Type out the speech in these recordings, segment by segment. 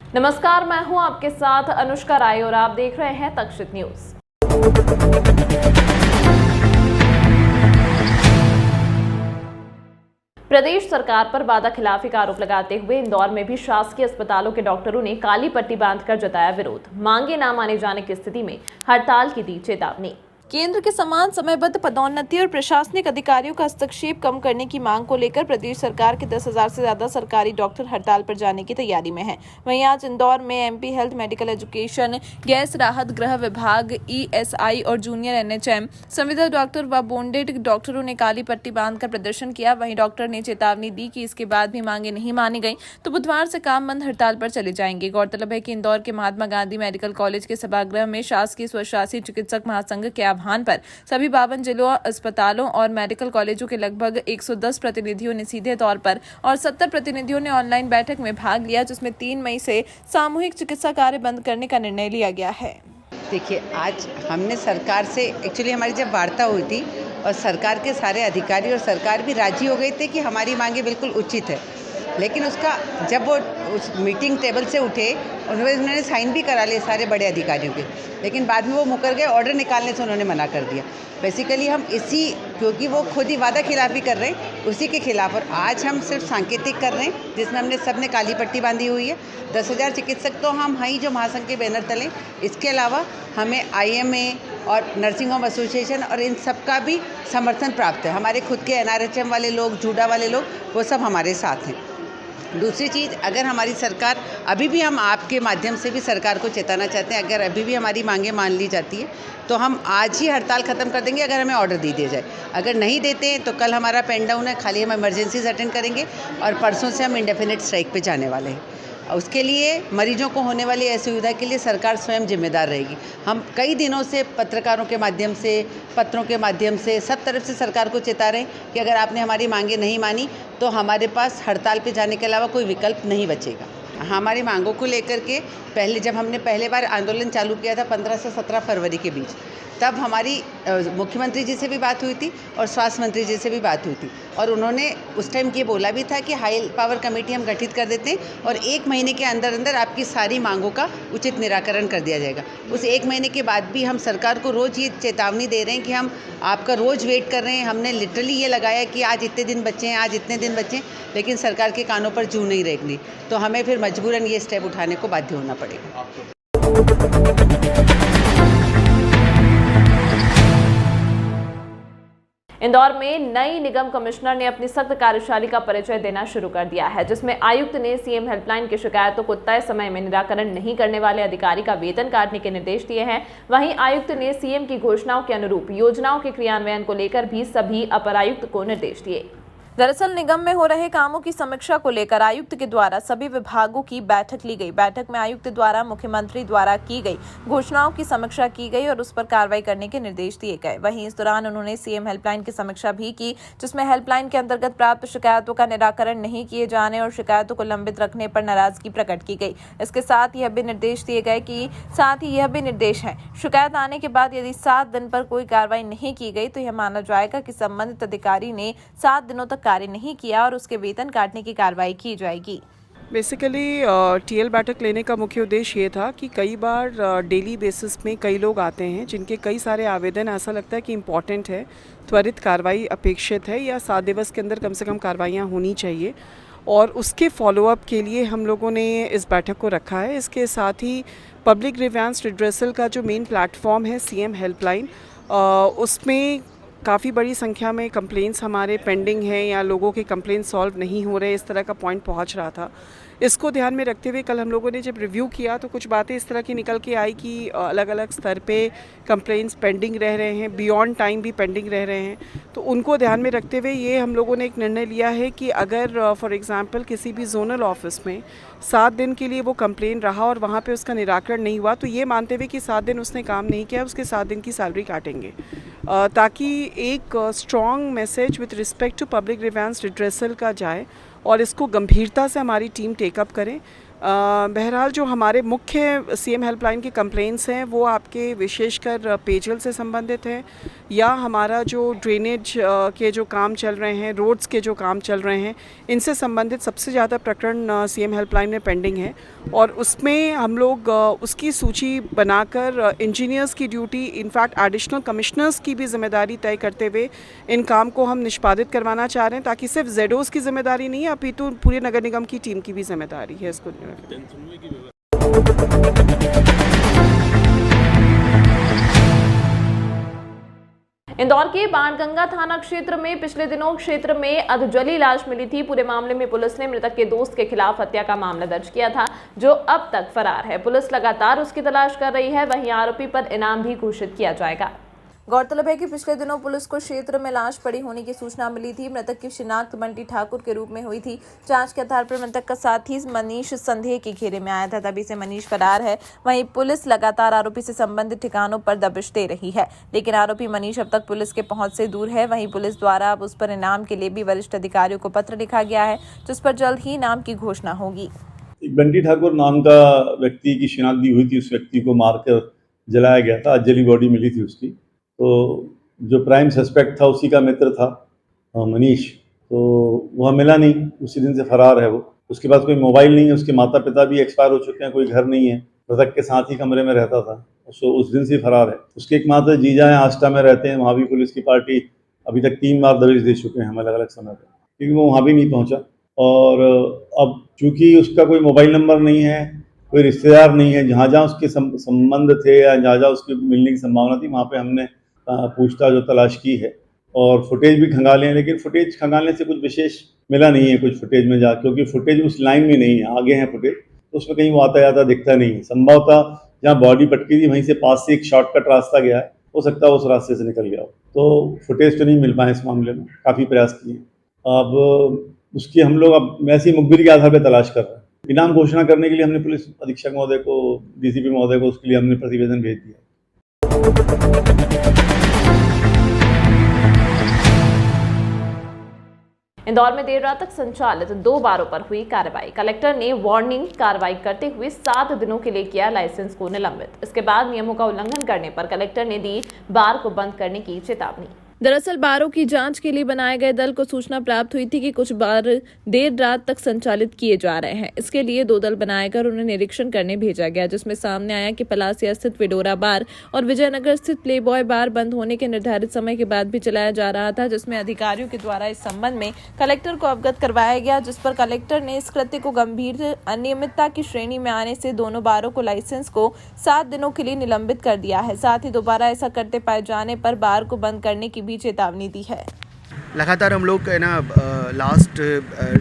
नमस्कार, मैं हूं आपके साथ अनुष्का राय और आप देख रहे हैं तक्षित न्यूज। प्रदेश सरकार पर वादा खिलाफी का आरोप लगाते हुए इंदौर में भी शासकीय अस्पतालों के डॉक्टरों ने काली पट्टी बांधकर जताया विरोध। मांगे न माने जाने की स्थिति में हड़ताल की दी चेतावनी। केंद्र के समान समयबद्ध पदोन्नति और प्रशासनिक अधिकारियों का हस्तक्षेप कम करने की मांग को लेकर प्रदेश सरकार के 10,000 से ज्यादा सरकारी डॉक्टर हड़ताल पर जाने की तैयारी में हैं। वहीं आज इंदौर में MP health, medical education, gas राहत गृह विभाग, ईएसआई और जूनियर एनएचएम संविदा डॉक्टर व बोंडेड डॉक्टरों ने काली पट्टी बांधकर प्रदर्शन किया। वहीं डॉक्टर ने चेतावनी दी कि इसके बाद भी मांगे नहीं मानी गई तो बुधवार से काम बंद हड़ताल पर चले जाएंगे। गौरतलब है कि इंदौर के महात्मा गांधी मेडिकल कॉलेज के सभागृह में शासकीय स्वशासी चिकित्सक महासंघ के आह्वान पर सभी 52 जिलों, अस्पतालों और मेडिकल कॉलेजों के लगभग 110 प्रतिनिधियों ने सीधे तौर पर और 70 प्रतिनिधियों ने ऑनलाइन बैठक में भाग लिया, जिसमें 3 मई से सामूहिक चिकित्सा कार्य बंद करने का निर्णय लिया गया है। देखिए, आज हमने सरकार से एक्चुअली हमारी जब वार्ता हुई थी और सरकार के सारे अधिकारी और सरकार भी राजी हो गए थे कि हमारी मांगे बिल्कुल उचित है, लेकिन उसका जब वो उस मीटिंग टेबल से उठे उन्होंने साइन भी करा लिए सारे बड़े अधिकारियों के, लेकिन बाद में वो मुकर गए। ऑर्डर निकालने से उन्होंने मना कर दिया। बेसिकली हम क्योंकि वो खुद ही वादा खिलाफी कर रहे हैं उसी के खिलाफ, और आज हम सिर्फ सांकेतिक कर रहे हैं जिसमें हमने सबने काली पट्टी बांधी हुई है। 10,000 चिकित्सक तो हम हैं ही जो महासंघ के बैनर तले, इसके अलावा हमें IMA और नर्सिंग होम एसोसिएशन और इन सब का भी समर्थन प्राप्त है। हमारे खुद के NRHM वाले लोग, जूडा वाले लोग, वो सब हमारे साथ हैं। दूसरी चीज़, अगर हमारी सरकार अभी भी, हम आपके माध्यम से भी सरकार को चेताना चाहते हैं, अगर अभी भी हमारी मांगे मान ली जाती है तो हम आज ही हड़ताल ख़त्म कर देंगे अगर हमें ऑर्डर दे दिया जाए। अगर नहीं देते हैं तो कल हमारा पेन डाउन है, खाली हम इमरजेंसीज अटेंड करेंगे और परसों से हम इंडेफिनिट स्ट्राइक पे जाने वाले हैं। उसके लिए मरीजों को होने वाली असुविधा के लिए सरकार स्वयं जिम्मेदार रहेगी। हम कई दिनों से पत्रकारों के माध्यम से, पत्रों के माध्यम से, सब तरफ से सरकार को चेता रहे हैं कि अगर आपने हमारी मांगे नहीं मानी तो हमारे पास हड़ताल पे जाने के अलावा कोई विकल्प नहीं बचेगा। हमारी मांगों को लेकर के जब हमने पहले बार आंदोलन चालू किया था 15 से 17 फरवरी के बीच, तब हमारी मुख्यमंत्री जी से भी बात हुई थी और स्वास्थ्य मंत्री जी से भी बात हुई थी, और उन्होंने उस टाइम ये बोला भी था कि हाई पावर कमेटी हम गठित कर देते हैं और 1 महीने के अंदर अंदर आपकी सारी मांगों का उचित निराकरण कर दिया जाएगा। उस 1 महीने के बाद भी हम सरकार को रोज़ ये चेतावनी दे रहे हैं कि हम आपका रोज़ वेट कर रहे हैं। हमने लिटरली ये लगाया कि आज इतने दिन बचे हैं, आज इतने दिन बचे हैं, लेकिन सरकार के कानों पर जू नहीं रेंगनी, तो हमें फिर मजबूरन ये स्टेप उठाने को बाध्य होना पड़ेगा। इंदौर में नई निगम कमिश्नर ने अपनी सख्त कार्यशैली का परिचय देना शुरू कर दिया है, जिसमें आयुक्त ने सीएम हेल्पलाइन की शिकायतों को तय समय में निराकरण नहीं करने वाले अधिकारी का वेतन काटने के निर्देश दिए हैं। वहीं आयुक्त ने सीएम की घोषणाओं के अनुरूप योजनाओं के क्रियान्वयन को लेकर भी सभी अपर आयुक्त को निर्देश दिए। दरअसल निगम में हो रहे कामों की समीक्षा को लेकर आयुक्त के द्वारा सभी विभागों की बैठक ली गई। बैठक में आयुक्त द्वारा मुख्यमंत्री द्वारा की गई घोषणाओं की समीक्षा की गई और उस पर कार्रवाई करने के निर्देश दिए गए। वहीं इस दौरान उन्होंने सीएम हेल्पलाइन की समीक्षा भी की, जिसमें हेल्पलाइन के अंतर्गत प्राप्त शिकायतों का निराकरण नहीं किए जाने और शिकायतों को लंबित रखने पर नाराजगी प्रकट की गई। इसके साथ यह भी निर्देश दिए गए कि शिकायत आने के बाद यदि 7 दिन पर कोई कार्रवाई नहीं की गई तो यह माना जाएगा कि संबंधित अधिकारी ने 7 दिनों तक कार्य नहीं किया और उसके वेतन काटने की कार्रवाई की जाएगी। बेसिकली टीएल बैठक लेने का मुख्य उद्देश्य ये था कि कई बार डेली बेसिस में कई लोग आते हैं जिनके कई सारे आवेदन ऐसा लगता है कि इम्पॉर्टेंट है, त्वरित कार्रवाई अपेक्षित है या 7 दिवस के अंदर कम से कम कार्रवाइयाँ होनी चाहिए, और उसके फॉलोअप के लिए हम लोगों ने इस बैठक को रखा है। इसके साथ ही पब्लिक ग्रीवेंस रिड्रेसल का जो मेन प्लेटफॉर्म है सीएम हेल्पलाइन, उसमें काफ़ी बड़ी संख्या में कंप्लेंट्स हमारे पेंडिंग हैं या लोगों के कंप्लेंट्स सॉल्व नहीं हो रहे, इस तरह का पॉइंट पहुंच रहा था। इसको ध्यान में रखते हुए कल हम लोगों ने जब रिव्यू किया तो कुछ बातें इस तरह की निकल के आई कि अलग अलग स्तर पे कंप्लेंट्स पेंडिंग रह रहे हैं, बियॉन्ड टाइम भी पेंडिंग रह रहे हैं। तो उनको ध्यान में रखते हुए ये हम लोगों ने एक निर्णय लिया है कि अगर फॉर एग्जांपल किसी भी जोनल ऑफिस में 7 दिन के लिए वो कंप्लेन रहा और वहाँ पे उसका निराकरण नहीं हुआ, तो ये मानते हुए कि 7 दिन उसने काम नहीं किया, उसके 7 दिन की सैलरी काटेंगे, ताकि एक strong message with respect to public grievance redressal का जाए और इसको गंभीरता से हमारी टीम टेकअप करें। बहरहाल जो हमारे मुख्य सीएम हेल्पलाइन की कंप्लेंट्स हैं वो आपके विशेषकर पेयजल से संबंधित है या हमारा जो ड्रेनेज के जो काम चल रहे हैं, रोड्स के जो काम चल रहे हैं, इनसे संबंधित सबसे ज़्यादा प्रकरण सीएम हेल्पलाइन में पेंडिंग है। और उसमें हम लोग उसकी सूची बनाकर इंजीनियर्स की ड्यूटी, इनफैक्ट एडिशनल कमिश्नर्स की भी जिम्मेदारी तय करते हुए इन काम को हम निष्पादित करवाना चाह रहे हैं, ताकि सिर्फ जेडोस की जिम्मेदारी नहीं है अपितु पूरे नगर निगम की टीम की भी जिम्मेदारी है इसको। इंदौर के बाणगंगा थाना क्षेत्र में पिछले दिनों क्षेत्र में अधजली लाश मिली थी। पूरे मामले में पुलिस ने मृतक के दोस्त के खिलाफ हत्या का मामला दर्ज किया था, जो अब तक फरार है। पुलिस लगातार उसकी तलाश कर रही है, वहीं आरोपी पर इनाम भी घोषित किया जाएगा। गौरतलब है कि पिछले दिनों पुलिस को क्षेत्र में लाश पड़ी होने की सूचना मिली थी। मृतक की शिनाख्त बंटी ठाकुर के रूप में हुई थी। जांच के आधार पर मृतक का साथी मनीष संदेह के घेरे में आया था, तभी से मनीष फरार है। वहीं पुलिस लगातार आरोपी से संबंधित ठिकानों पर दबिश दे रही है, लेकिन आरोपी मनीष अब तक पुलिस के पहुंच से दूर है। वहीं पुलिस द्वारा अब उस पर इनाम के लिए भी वरिष्ठ अधिकारियों को पत्र लिखा गया है, जिस पर जल्द ही इनाम की घोषणा होगी। बंटी ठाकुर नाम का व्यक्ति की शिनाख्त भी हुई थी। उस व्यक्ति को मारकर जलाया गया था, अधजली बॉडी मिली थी उसकी। तो जो प्राइम सस्पेक्ट था उसी का मित्र था मनीष, तो वह मिला नहीं, उसी दिन से फरार है वो। उसके पास कोई मोबाइल नहीं है, उसके माता पिता भी एक्सपायर हो चुके हैं, कोई घर नहीं है, मृतक के साथ ही कमरे में रहता था, तो उस दिन से फरार है। उसके एक मात्र जीजा हैं, आष्टा में रहते हैं, वहाँ भी पुलिस की पार्टी अभी तक 3 बार दबिश दे चुके हैं हम अलग अलग समय पर, क्योंकि वो वहाँ भी नहीं पहुँचा। और अब चूँकि उसका कोई मोबाइल नंबर नहीं है, कोई रिश्तेदार नहीं है, जहाँ जहाँ उसके संबंध थे या जहाँ जहाँ उसके मिलने की संभावना थी, वहाँ पे हमने पूछताछ जो तलाश की है और फुटेज भी खंगाले हैं, लेकिन फुटेज खंगालने से कुछ विशेष मिला नहीं है कुछ फुटेज में क्योंकि फुटेज उस लाइन में नहीं है, आगे है फुटेज, तो उसमें कहीं वो आता जाता दिखता नहीं है। संभवतः जहाँ बॉडी पटकी थी वहीं से पास से एक शॉर्टकट रास्ता गया है, हो सकता है उस रास्ते से निकल गया हो। तो फुटेज तो नहीं मिल पाए इस मामले में, काफ़ी प्रयास किए। अब उसकी हम लोग अब ऐसी मुखबिर के आधार पर तलाश कर रहे हैं। इनाम घोषणा करने के लिए हमने पुलिस अधीक्षक महोदय को, डीसीपी महोदय को, उसके लिए हमने प्रतिवेदन भेज दिया। इंदौर में देर रात तक संचालित 2 बारों पर हुई कार्रवाई। कलेक्टर ने वार्निंग कार्रवाई करते हुए 7 दिनों के लिए किया लाइसेंस को निलंबित। इसके बाद नियमों का उल्लंघन करने पर कलेक्टर ने दी बार को बंद करने की चेतावनी। दरअसल बारों की जांच के लिए बनाए गए दल को सूचना प्राप्त हुई थी कि कुछ बार देर रात तक संचालित किए जा रहे हैं। इसके लिए 2 दल बनाकर उन्हें निरीक्षण करने भेजा गया, जिसमें सामने आया कि पलासिया स्थित विडोरा बार और विजयनगर स्थित प्लेबॉय बार बंद होने के निर्धारित समय के बाद भी चलाया जा रहा था, जिसमें अधिकारियों के द्वारा इस संबंध में कलेक्टर को अवगत करवाया गया, जिस पर कलेक्टर ने इस कृत्य को गंभीर अनियमितता की श्रेणी में आने से दोनों बारों को लाइसेंस को 7 दिनों के लिए निलंबित कर दिया है। साथ ही दोबारा ऐसा करते पाए जाने पर बार को बंद करने की भी चेतावनी दी है। लगातार हम लोग है ना लास्ट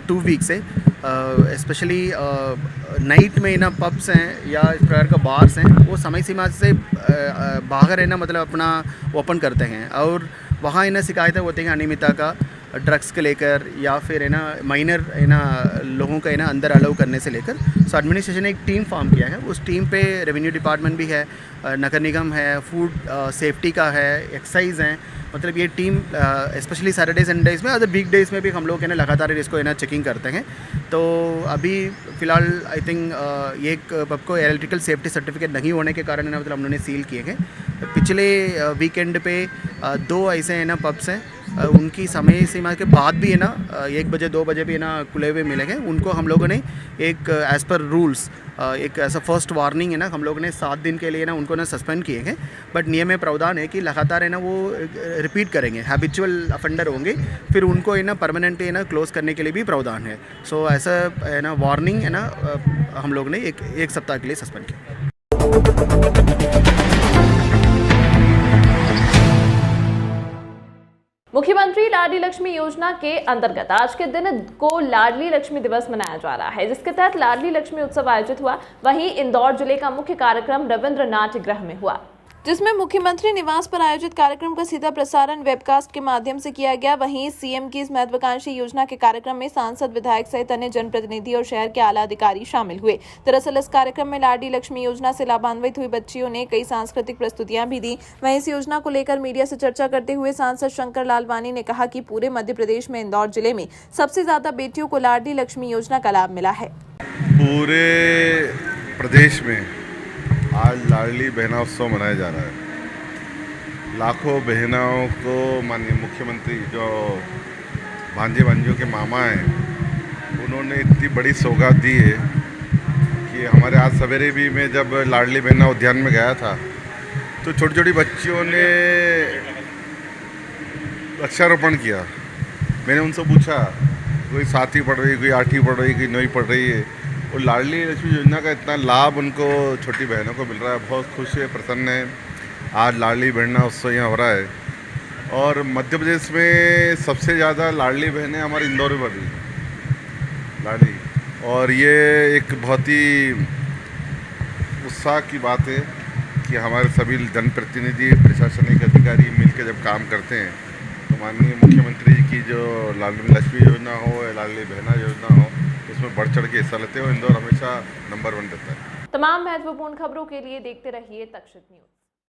2 वीक से स्पेशली नाइट में ना पब्स हैं या इस प्रकार का बार्स हैं, वो समय सीमा से बाहर है ना मतलब अपना ओपन करते हैं और वहाँ है ना शिकायतें होती हैं अनियमितता का, ड्रग्स के लेकर या फिर है ना माइनर है ना लोगों का है ना अंदर अलाउ करने से लेकर। सो एडमिनिस्ट्रेशन ने एक टीम फॉर्म किया है, उस टीम पे रेवेन्यू डिपार्टमेंट भी है, नगर निगम है, फूड सेफ्टी का है, एक्साइज हैं, मतलब ये टीम स्पेशली सैटरडे संडेज में, अदर वीक डेज में भी हम लोग है ना लगातार इसको है ना चेकिंग करते हैं। तो अभी फ़िलहाल आई थिंक ये एक पब को इलेक्ट्रिकल सेफ्टी सर्टिफिकेट नहीं होने के कारण है ना मतलब हम लोगों ने सील किए हैं। पिछले वीकेंड पे 2 ऐसे है ना पब्स हैं, उनकी समय सीमा के बाद भी है ना 1 बजे 2 बजे भी है ना खुले हुए मिलेंगे। उनको हम लोगों ने एक एज़ पर रूल्स एक ऐसा फर्स्ट वार्निंग है ना हम लोगों ने 7 दिन के लिए ना उनको ना सस्पेंड किए हैं, बट नियम में प्रावधान है कि लगातार है ना वो रिपीट करेंगे, हैबिचुअल अफेंडर होंगे, फिर उनको है ना परमानेंट है ना क्लोज करने के लिए भी प्रावधान है। सो ऐसा है ना वार्निंग है ना हम लोग ने एक सप्ताह के लिए सस्पेंड किया। मुख्यमंत्री लाडली लक्ष्मी योजना के अंतर्गत आज के दिन को लाडली लक्ष्मी दिवस मनाया जा रहा है, जिसके तहत लाडली लक्ष्मी उत्सव आयोजित हुआ। वहीं इंदौर जिले का मुख्य कार्यक्रम रविंद्र नाट्य गृह में हुआ, जिसमें मुख्यमंत्री निवास पर आयोजित कार्यक्रम का सीधा प्रसारण वेबकास्ट के माध्यम से किया गया। वहीं सीएम की इस महत्वाकांक्षी योजना के कार्यक्रम में सांसद, विधायक सहित अन्य जनप्रतिनिधि और शहर के आला अधिकारी शामिल हुए। दरअसल इस कार्यक्रम में लाडली लक्ष्मी योजना से लाभान्वित हुई बच्चियों ने कई सांस्कृतिक प्रस्तुतियां भी दी। वहीं इस योजना को लेकर मीडिया से चर्चा करते हुए सांसद शंकर लालवानी ने कहा कि पूरे मध्य प्रदेश में इंदौर जिले में सबसे ज्यादा बेटियों को लाडली लक्ष्मी योजना का लाभ मिला है। पूरे प्रदेश में आज लाडली बहना उत्सव मनाया जा रहा है। लाखों बहनों को माननीय मुख्यमंत्री जो भांजे भांजियों के मामा हैं उन्होंने इतनी बड़ी सौगात दी है कि हमारे आज सवेरे भी मैं जब लाडली बहना उद्यान में गया था तो छोटी छोटी बच्चियों ने वृक्षारोपण किया। मैंने उनसे पूछा कोई 7वीं पढ़ रही, कोई 8वीं पढ़ रही, कोई 9वीं पढ़ रही है, और लाडली लक्ष्मी योजना का इतना लाभ उनको छोटी बहनों को मिल रहा है। बहुत खुश है, प्रसन्न है। आज लाडली बहना उत्सव यहाँ हो रहा है और मध्य प्रदेश में सबसे ज़्यादा लाडली बहनें हमारे इंदौर में बढ़ रही लाडली, और ये एक बहुत ही उत्साह की बात है कि हमारे सभी जनप्रतिनिधि, प्रशासनिक अधिकारी मिलकर जब काम करते हैं तो माननीय मुख्यमंत्री जी की जो लाडली लक्ष्मी योजना हो या लाडली बहना योजना हो उसमें बढ़ चढ़ के हिस्सा लेते हो। इंदौर हमेशा नंबर 1 रहता है। तमाम महत्वपूर्ण खबरों के लिए देखते रहिए तक्षशिला न्यूज।